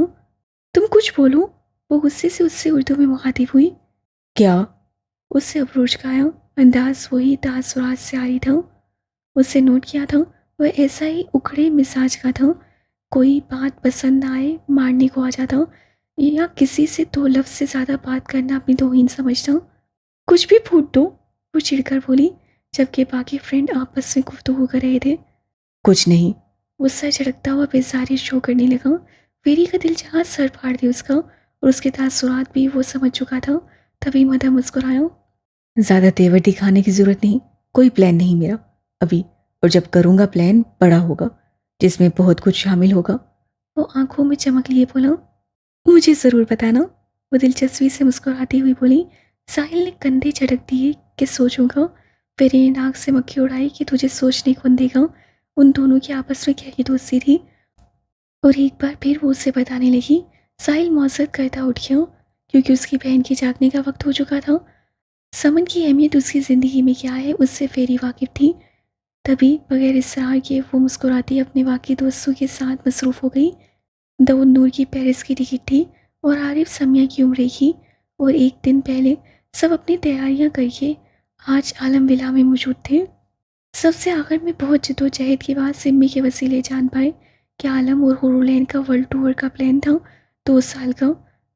तुम कुछ बोलो, वो गुस्से से उससे उर्दू में मुखातिब हुई। क्या? उससे अप्रोच का आया, अंदाज वही तासुरात से आ रही था। उससे नोट किया था वह ऐसा ही उखड़े मिजाज का था। कोई बात पसंद आए मारने को आ जाता, या किसी से दो लफ्ज़ से ज़्यादा बात करना अपनी तौहीन समझता। कुछ भी फूट दो, वो चिढ़कर बोली, जबकि बाकी फ्रेंड आपस में गुफ्तगू कर रहे थे। कुछ नहीं। वो सर झटकता हुआ बेजारी शो करने लगा। फेरी का दिल जहाँ सर फाड़ दे उसका, और उसके तासुरात भी वो समझ चुका था। तभी मदर मुस्कुराया। ज़्यादा तेवर दिखाने की ज़रूरत नहीं। कोई प्लान नहीं मेरा अभी, और जब करूँगा प्लान बड़ा होगा, जिसमें बहुत कुछ शामिल होगा। वो आंखों में चमक लिए बोला, मुझे ज़रूर बताना। वो दिलचस्पी से मुस्कुराती हुई बोली। साहिल ने कंधे झटक दिए कि सोचूंगा। फिर ये नाक से मक्खी उड़ाई कि तुझे सोचने कौन देगा। उन दोनों की आपस में गहरी दोस्ती थी। और एक बार फिर वो उसे बताने लगी। साहिल मौजत करता उठ गया, क्योंकि उसकी बहन के जागने का वक्त हो चुका था। समन की अहमियत उसकी ज़िंदगी में क्या है उससे फेरी वाकिफ थी। तभी बगैर इसरार के वो मुस्कुराती अपने बाकी दोस्तों के साथ मसरूफ़ हो गई। दाऊद नूर की पेरिस की टिकट थी और आरिफ समिया की उम्र की। और एक दिन पहले सब अपनी तैयारियां करके आज आलम विला में मौजूद थे। सबसे आखिर में बहुत जद्दोजहद के बाद सिम्मी के वसीले जान पाए कि आलम और हुरूलैन का वर्ल्ड टूर का प्लान था 2 साल का।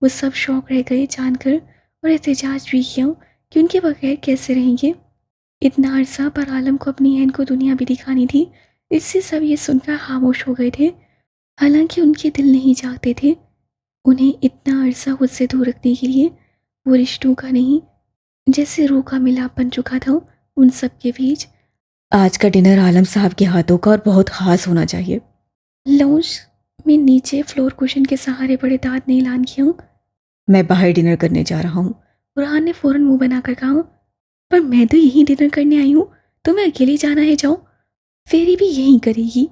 वो सब शौक रह गए जानकर, और एहतजाज भी किया कि उनके बगैर कैसे रहेंगे। इतना अरसा पर आलम को अपनी अहन को दुनिया भी दिखानी थी, इससे सब ये सुनकर खामोश हो गए थे। हालांकि उनके दिल नहीं चाहते थे उन्हें इतना अरसा खुद से दूर रखने के लिए। वो रिश्तों का नहीं, जैसे रूह का मिलाप बन चुका था उन सब के बीच। आज का डिनर आलम साहब के हाथों का और बहुत खास होना चाहिए। लाउंज में नीचे फ्लोर कुशन के सहारे बड़े दांत ने ऐलान किया। मैं बाहर डिनर करने जा रहा हूँ। बुरहान ने फौरन मुंह बनाकर कहा, पर मैं तो यहीं डिनर करने आई हूँ, तुम्हें अकेले जाना है जाओ। फेरी भी यहीं करेगी।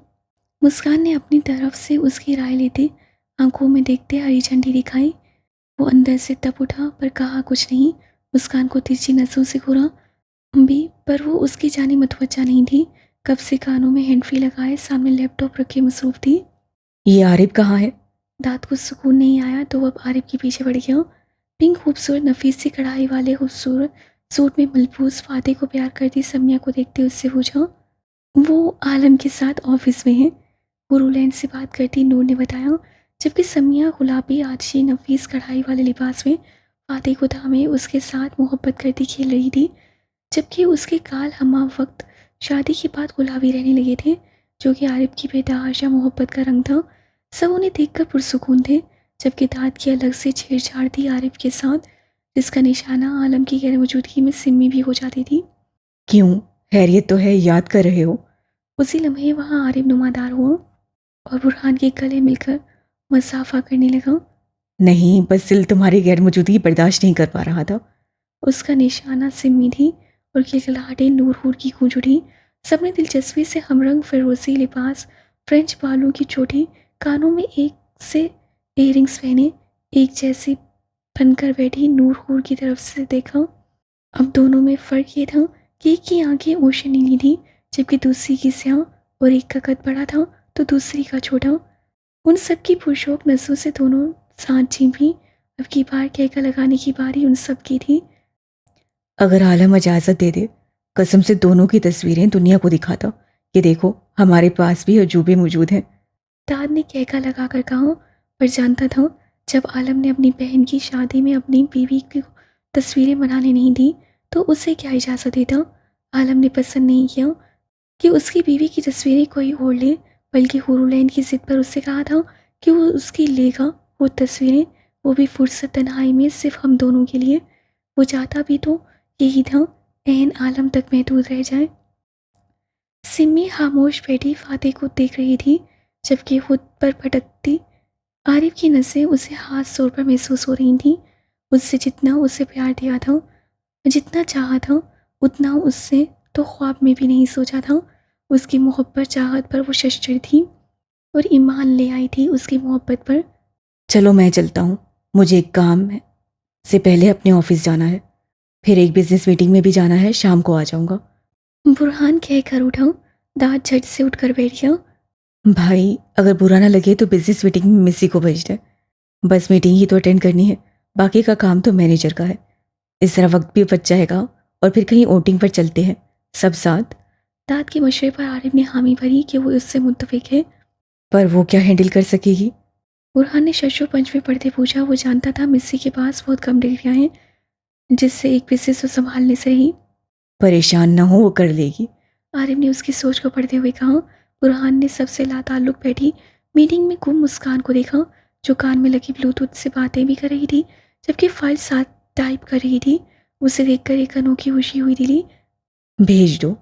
मुस्कान ने अपनी तरफ से उसकी राय लेते आंखों में देखते हरी झंडी दिखाई। वो अंदर से तब उठा पर कहा कुछ नहीं। मुस्कान को तिरछी नसों से घूरा भी, पर वो उसकी जानी मतवज्जा नहीं थी। कब से कानों में हैंड फ्री लगाए सामने लैपटॉप रखे मसरूफ थी। ये आरिफ कहाँ है? दांत को सुकून नहीं आया तो अब आरिफ के पीछे बढ़ गया। पिंक खूबसूरत नफीस सी कढ़ाई वाले खूबसूरत सूट में मलबूस फाते को प्यार करती समिया को देखते उससे पूछा। वो आलम के साथ ऑफिस में है, गुरुलैंड से बात करती नूर ने बताया। जबकि समिया गुलाबी आछी नफीस कढ़ाई वाले लिबास में फाते को थामे उसके साथ मोहब्बत करती खेल रही थी। जबकि उसके गाल हमा वक्त शादी के बाद गुलाबी रहने लगे थे, जो कि आरिफ की बेतहाशा मोहब्बत का रंग था। सब उन्हें देखकर पुरसुकून थे, जबकि दाद की अलग से छेड़छाड़ थी आरिफ के साथ, जिसका निशाना आलम की गैर मौजूदगी में सिम्मी भी हो जाती थी। क्यों? हैरियत तो है, याद कर रहे हो? उसी लम्हे वहाँ आरिफ नुमादार हुआ और बुरहान के गले मिलकर मसाफा करने लगा। नहीं, बस दिल तुम्हारी गैर मौजूदगी बर्दाश्त नहीं कर पा रहा था। उसका निशाना सिम्मी थी और खिलखिलाहटें नूर हूर की गूंज उठी। सबने दिलचस्पी से हमरंग फिरोजी लिबास, फ्रेंच बालों की चोटी, कानों में एक से इयररिंग्स पहने एक जैसी बनकर बैठी नूर हूर की तरफ से देखा। अब दोनों में फ़र्क ये था कि एक की आंखें ओशन नीली थी, जबकि दूसरी की स्याह, और एक का कद बड़ा था तो दूसरी का छोटा। उन सब की पुरशोक नसों से दोनों साथ झींपी। अब की बार कहका लगाने की बारी उन सब की थी। अगर आलम इजाज़त दे दे, कसम से दोनों की तस्वीरें दुनिया को दिखाता कि देखो हमारे पास भी अजूबे मौजूद हैं। दाद ने कहका लगाकर कहा, पर जानता था जब आलम ने अपनी बहन की शादी में अपनी बीवी की तस्वीरें बनाने नहीं दी तो उसे क्या इजाज़त देता। आलम ने पसंद नहीं किया कि उसकी बीवी की तस्वीरें कोई और ले, बल्कि हुरूलैन की जिद पर उससे कहा था कि वो उसकी लेगा वो तस्वीरें, वो भी फुर्सत तन्हाई में सिर्फ हम दोनों के लिए। वो चाहता भी तो यही था, एन आलम तक महदूद रह जाए। सिमी खामोश बैठी फातिह को देख रही थी, जबकि खुद पर भटकती आरिफ की नसें उसे हाथ जोर पर महसूस हो रही थीं। उससे जितना उसे प्यार दिया था, जितना चाहा था, उतना उससे तो ख्वाब में भी नहीं सोचा था। उसकी मोहब्बत चाहत पर वो शश्तर थी और ईमान ले आई थी उसकी मोहब्बत पर। चलो मैं चलता हूँ, मुझे एक काम है, से पहले अपने ऑफिस जाना है, फिर एक बिजनेस मीटिंग में भी जाना है, शाम को आ जाऊँगा। बुरहान कहकर उठा। दांत झट से उठकर बैठ गया। भाई अगर बुरा ना लगे तो बिजनेस मीटिंग में मिस्सी को भेज दे, बस मीटिंग ही तो अटेंड करनी है, बाकी का काम तो मैनेजर का है। इस तरह वक्त भी बच जाएगा और फिर कहीं ओटिंग पर चलते हैं सब साथ। दांत के मशवरे पर आरिफ ने हामी भरी कि वो उससे मुत्तफिक है। पर वो क्या हैंडल कर सकेगी? बुरहान ने शशो पंच में पढ़ते पूछा। वो जानता था मिस्सी के पास बहुत कम डिग्रियां हैं, जिससे एक बिजनेस को संभालने से ही। परेशान ना हो, वो कर लेगी। आरिफ ने उसकी सोच को पढ़ते हुए कहा। बुरहान ने सबसे लाताल्लुक बैठी मीटिंग में गुम मुस्कान को देखा, जो कान में लगी ब्लूटूथ से बातें भी कर रही थी, जबकि फाइल साथ टाइप कर रही थी। उसे देखकर एक अनोखी खुशी हुई दिली। भेज दो,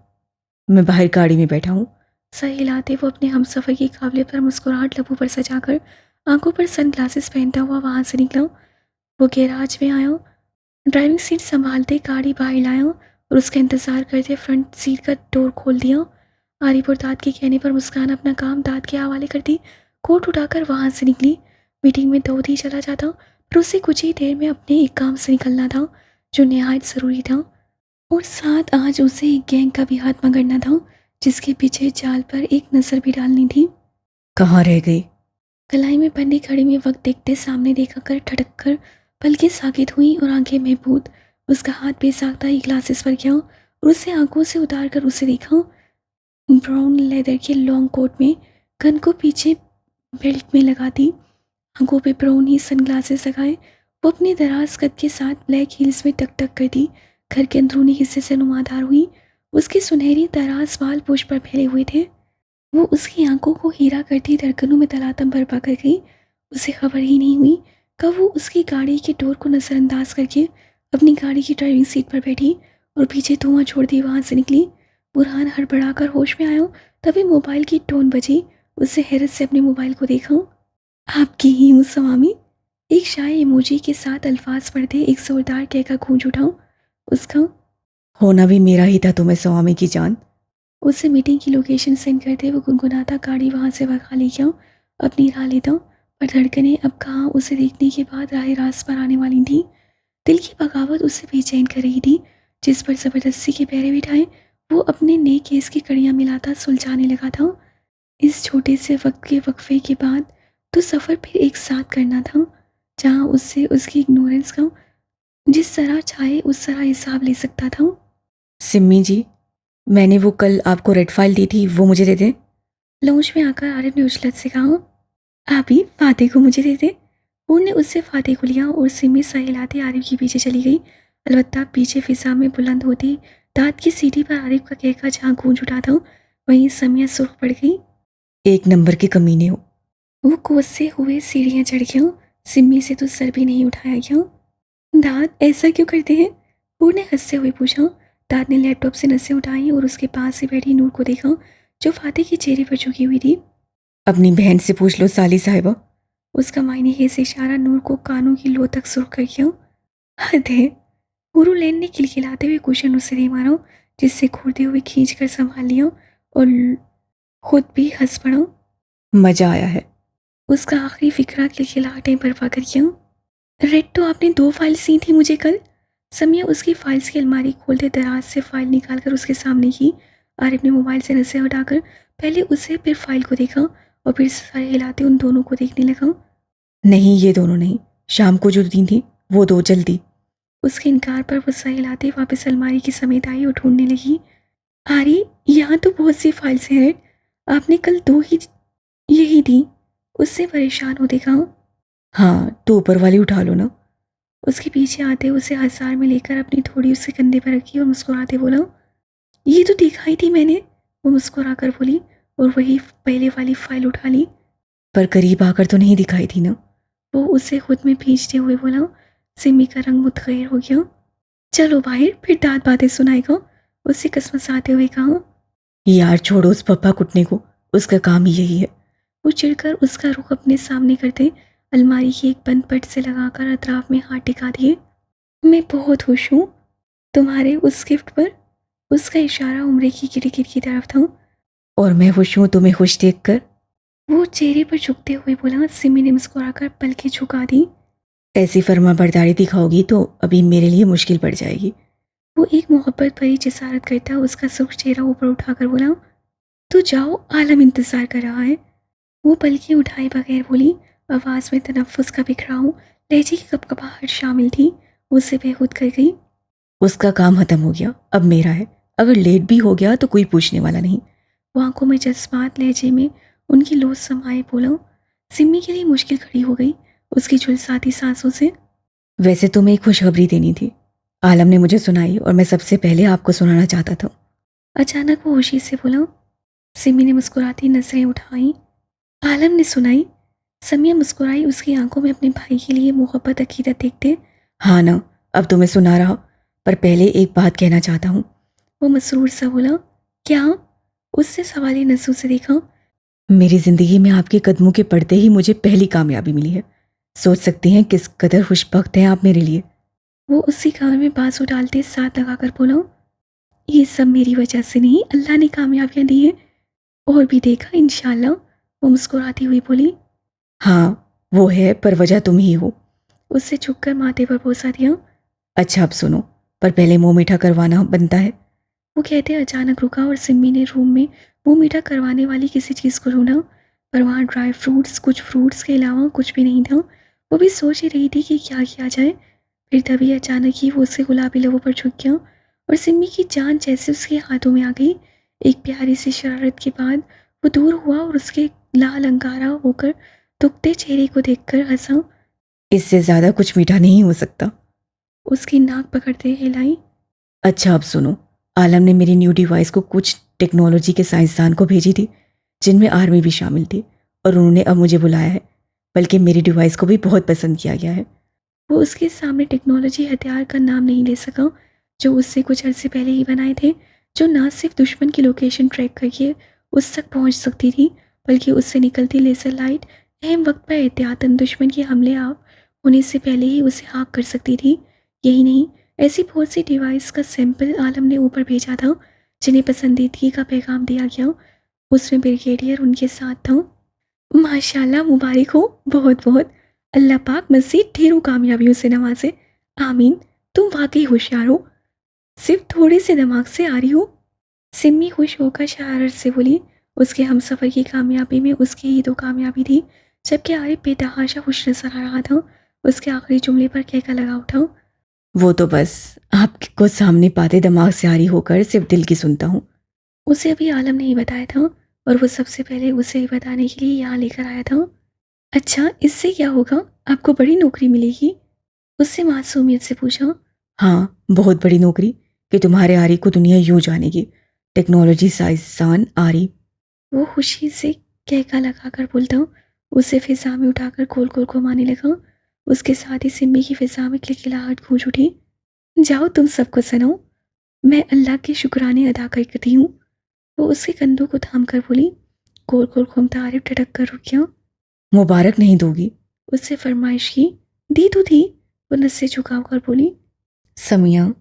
मैं बाहर गाड़ी में बैठा हूँ। सर हिलाते वो अपने हमसफर की काबिलियत पर मुस्कुराहट लबों पर सजाकर आंखों पर सनग्लासेस पहनता हुआ वहां से निकला। वो गैराज में आया, ड्राइविंग सीट संभालते गाड़ी बाहर लाया और उसका इंतजार करते फ्रंट सीट का डोर खोल दिया। आरिफ और दाद के कहने पर मुस्कान अपना काम दाद के हवाले कर दी। कोट उठाकर वहां से निकली। मीटिंग में दाऊद ही चला जाता, पर उसे कुछ ही देर में अपने एक काम से निकलना था जो निहायत ज़रूरी था। और साथ आज उसे एक गैंग का भी हाथ पकड़ना था, जिसके पीछे जाल पर एक नज़र भी डालनी थी। कहाँ रह गई? कलाई में बंधी घड़ी में वक्त देखते सामने देखा कर ठटक कर पलकें साकित हुई और आंखें महबूद। उसका हाथ बेसाख्ता ही ग्लासेस पर गया और उसे आंखों से उतार कर उसे देखा। ब्राउन लेदर के लॉन्ग कोट में, गन को पीछे बेल्ट में लगा दी, आंखों पे ब्राउन ही सनग्लासेस लगाए, वो अपने दराज कद के साथ ब्लैक हील्स में टक टक कर दी। घर के अंदरूनी हिस्से से नुमादार हुई। उसके सुनहरी दराज बाल पोश पर फैले हुए थे। वो उसकी आंखों को हीरा करती धड़कनों में तलातम बर्पा कर गई। उसे खबर ही नहीं हुई कब वो उसकी गाड़ी के डोर को नज़रअंदाज करके अपनी गाड़ी की ड्राइविंग सीट पर बैठी और पीछे धुआं छोड़ दी वहां से निकली। बुरहान हड़बड़ाकर होश में आया, तभी मोबाइल की टोन बजी। उससे हैरत से अपने मोबाइल को देखा। आपकी ही हूँ स्वामी, एक शाय इमोजी के साथ अल्फाज पढ़ते एक जोरदार कहका गूंज उठा। उसका होना भी मेरा ही था तुम्हें स्वामी की जान। उसे मीटिंग की लोकेशन सेंड करते वो गुनगुनाता गाड़ी वहां से भगा ले गया अपनी राह लेता। पर धड़कनें अब कहाँ उसे देखने के बाद राह रास्त पर आने वाली थी। दिल की बगावत उसे बेचैन कर रही थी, जिस पर जबरदस्ती के पैरे बिठाए वो अपने नए केस की कड़ियां मिलाता सुलझाने लगा था। इस छोटे से वक्त के वक्फे के बाद तो सफ़र फिर एक साथ करना था, जहाँ उससे उसकी इग्नोरेंस का जिस तरह चाहे उस तरह हिसाब ले सकता था। सिम्मी जी, मैंने वो कल आपको रेड फाइल दी थी, वो मुझे दे दें। लॉन्च में आकर आरिफ ने उछलत से कहा। आप ही फातिह को मुझे दे दे। पूर्ण ने उससे फातिह को लिया और सिमी सा हिलाते आरिफ के पीछे चली गई। अलबत्ता पीछे फिजा में बुलंद होती दांत की सीढ़ी पर आरिफ का कहका जहाँ गूंज उठा था, वहीं समिया सुर्ख पड़ गई। एक नंबर के कमीने हो। वो कोसते हुए सीढ़ियां चढ़ गया। सिम्मी से तो सर भी नहीं उठाया गया। दाद ऐसा क्यों करते हैं? पूर्ण ने हंसते हुए पूछा। दाद ने लैपटॉप से नसें उठाई और उसके पास से बैठी नूर को देखा, जो फातिह के चेहरे पर झुकी हुई थी। अपनी बहन से पूछ लो साली साहिबा। उसका मायने से इशारा नूर को कानों की लो तक सुर्ख कर गया। हद है। हुरूलैन ने खिलखिलाते हुए कुशन उसे दे मारा, जिससे घूरते हुए खींच कर संभाल लिया और खुद भी हंस पड़ा। मजा आया है। उसका आखिरी फिक्रा खिलखिलाहटें बर्पा कर गया। रेड तो आपने 2 फाइल्स दी थी मुझे कल। समिया उसकी फाइल्स की अलमारी खोलते दराज से फाइल निकालकर उसके सामने की। आरिफ ने मोबाइल से नसें हटाकर पहले उसे फिर फाइल को देखा और फिर सारे हिलाते उन दोनों को देखने लगा। नहीं, ये दोनों नहीं, शाम को जो दी थी वो दो, जल्दी। उसके इनकार पर वो सर हिलाते वापस अलमारी की समेत आई और ढूंढने लगी। आरी, यहाँ तो बहुत सी फाइल्स हैं रेड, आपने कल 2 ही यही दी। उससे परेशान हो देखा। हाँ तो ऊपर वाली उठा लो ना। उसके पीछे आते उसे हजार में लेकर अपनी थोड़ी उसके कंधे पर रखी और मुस्कुराते बोला, ये तो दिखाई थी मैंने, वो मुस्कुराकर बोली और वही पहले वाली फाइल उठा ली। पर करीब आकर तो नहीं दिखाई थी ना। वो उसे खुद में भींचते हुए बोला। सिमी का रंग मुतगैर हो गया। चलो बाहर, फिर दांत बातें सुनाएगा, उसे कसमसाते हुए कहा। यार छोड़ो उस पप्पा कुटने को, उसका काम ही यही है। वो चिढ़कर उसका रुख अपने सामने करते अलमारी की एक बंद पट से लगाकर अतराफ में हाथ टिका दिए। मैं बहुत खुश हूँ तुम्हारे उस गिफ्ट पर। उसका इशारा उम्र की खिड़की की तरफ था। और मैं खुश हूँ तुम्हें खुश देखकर। वो चेहरे पर झुकते हुए बोला। सिमी ने मुस्कुराकर पलकें झुका दी। ऐसी फर्माबरदारी दिखाओगी तो अभी मेरे लिए मुश्किल पड़ जाएगी। वो एक मोहब्बत भरी जिसारत करता उसका सुर्ख चेहरा ऊपर उठाकर बोला। तो जाओ, आलम इंतजार कर रहा है। वो पलकें उठाए बगैर बोली, आवाज में तनफ्फुस का बिखराव, लहजे की कपकपाहट शामिल थी। उसे बेखुद कर गई। उसका काम खत्म हो गया, अब मेरा है। अगर लेट भी हो गया तो कोई पूछने वाला नहीं। वो आंखों में जज्बात लहजे में उनकी लोच समाये बोला। सिमी के लिए मुश्किल खड़ी हो गई उसकी झुलसाती सांसों से। वैसे तुम्हें एक खुशखबरी देनी थी। आलम ने मुझे सुनाई और मैं सबसे पहले आपको सुनाना चाहता था। अचानक वो खुशी से बोला। सिमी ने मुस्कुराती नजरें उठाई। आलम ने सुनाई? समिया मुस्कुराई उसकी आंखों में अपने भाई के लिए मोहब्बत अकीदत देखते। हाँ ना, अब तुम्हें सुना रहा, पर पहले एक बात कहना चाहता हूँ। वो मसरूर सा बोला। क्या? उससे सवाली नजरों से देखा। मेरी जिंदगी में आपके कदमों के पड़ते ही मुझे पहली कामयाबी मिली है। सोच सकती हैं किस कदर खुशबख्त हैं आप मेरे लिए। वो उसी काम में बाजू डालते साथ लगाकर बोला। ये सब मेरी वजह से नहीं, अल्लाह ने कामयाबियां दी हैं। और भी देखा इंशाल्लाह। वो मुस्कुराती हुई बोली। हाँ वो है, पर वजह तुम ही हो। उससे झुककर माथे पर बोसा दिया। अच्छा अब सुनो, पर पहले मुंह मीठा करवाना बनता है। वो कहते अचानक रुका और सिम्मी ने रूम में मुंह मीठा करवाने वाली किसी चीज़ को ढूंढा, पर वहाँ ड्राई फ्रूट्स, कुछ फ्रूट्स के अलावा कुछ भी नहीं था। वो भी सोच ही रही थी कि क्या किया जाए। फिर तभी अचानक ही वो उसके गुलाबी लबों पर झुक गया और सिम्मी की जान जैसे उसके हाथों में आ गई। एक प्यारी सी शरारत के बाद वो दूर हुआ और उसके लाल अंगारा होकर दुखते चेहरे को देखकर हंसा। इससे ज्यादा कुछ मीठा नहीं हो सकता। उसकी नाक पकड़ते हिलाई। अच्छा अब सुनो, आलम ने मेरी न्यू डिवाइस को कुछ टेक्नोलॉजी के साइंसदान को भेजी थी, जिनमें आर्मी भी शामिल थी, और उन्होंने अब मुझे बुलाया है। बल्कि मेरी डिवाइस को भी बहुत पसंद किया गया है। वो उसके सामने टेक्नोलॉजी हथियार का नाम नहीं ले सका जो उससे कुछ अरसे पहले ही बनाए थे, जो ना सिर्फ दुश्मन की लोकेशन ट्रैक करके उस तक पहुंच सकती थी, बल्कि उससे निकलती लेजर लाइट अहम वक्त पर एहतियातन दुश्मन के हमले आप होने से पहले ही उसे हाँक कर सकती थी। यही नहीं, ऐसी बहुत सी डिवाइस का सैंपल आलम ने ऊपर भेजा था जिन्हें पसंदीदगी का पैगाम दिया गया। उसमें ब्रिगेडियर उनके साथ था। माशाल्लाह, मुबारक हो बहुत बहुत। अल्लाह पाक मज़ीद ढेरों कामयाबियों से नवाजे। आमीन। तुम वाकई होशियार हो, सिर्फ थोड़े से दिमाग से आ रही हो। सिम्मी खुश होकर शरारत से बोली। उसके हमसफ़र की कामयाबी में उसकी ही तो कामयाबी थी, जबकि आरिफ बेतहाशा खुश नजर आ रहा था। उसके आखिरी जुमले पर कहका लगा उठा। वो तो बस आपको सामने पाते दिमाग से आरी होकर सिर्फ दिल की सुनता हूँ। उसे अभी आलम नहीं बताया था और वो सबसे पहले उसे बताने के लिए यहाँ लेकर आया था। अच्छा, इससे क्या होगा? आपको बड़ी नौकरी मिलेगी? उससे मासूमियत से पूछा। हाँ बहुत बड़ी नौकरी, कि तुम्हारे आरी को दुनिया यूं जानेगी। टेक्नोलॉजी साइंसदान आरी। वो खुशी से कहका लगाकर बोलता उसे फिजा में उठाकर गोल गोल घुमाने लगा। उसके साथ ही सिम्मी की फिजा में खिलखिलाहट गूंज उठी। जाओ तुम सबको सुनाओ, मैं अल्लाह के शुक्राने अदा करती हूँ। वो उसके कंधों को थाम कर बोली। गोल गोल घूमता आरिफ टटक कर रुक गया। मुबारक नहीं दोगी? उससे फरमाइश की। दी तो थी, वो नस्से झुकाव कर बोली। समिया।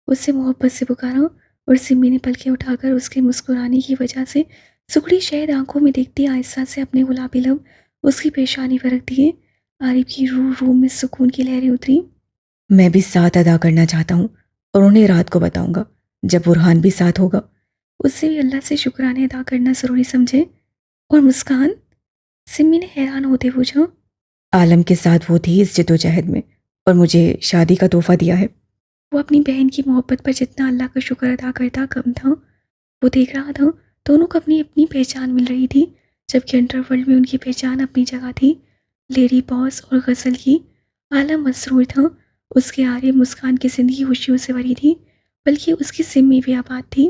उससे मोहब्बत से पुकारा और सिम्मी ने पलकें उठाकर उसके मुस्कुराने की वजह से सुखड़ी शहद आंखों में देखती आहिस्ता से अपने गुलाबी लब उसकी पेशानी पर रख दिए। आरिफ की रूह में सुकून की लहरें उतरी। मैं भी साथ अदा करना चाहता हूँ, और उन्हें रात को बताऊंगा जब बुरहान भी साथ होगा। उससे भी अल्लाह से शुक्राने अदा करना ज़रूरी समझे। और मुस्कान? सिम्मी ने हैरान होते पूछा। आलम के साथ वो थी इस जद्दोजहद में, और मुझे शादी का तोहफा दिया है। वो अपनी बहन की मोहब्बत पर जितना अल्लाह का शुक्र अदा करता कम था। वो देख रहा था दोनों को अपनी अपनी पहचान मिल रही थी, जबकि अंडरवर्ल्ड में उनकी पहचान अपनी जगह थी, लेडी बॉस और गज़ल की। आलम मसरूर था, उसके आरे मुस्कान की ज़िंदगी खुशियों से भरी थी, बल्कि उसकी सिम्मी भी आबाद थी।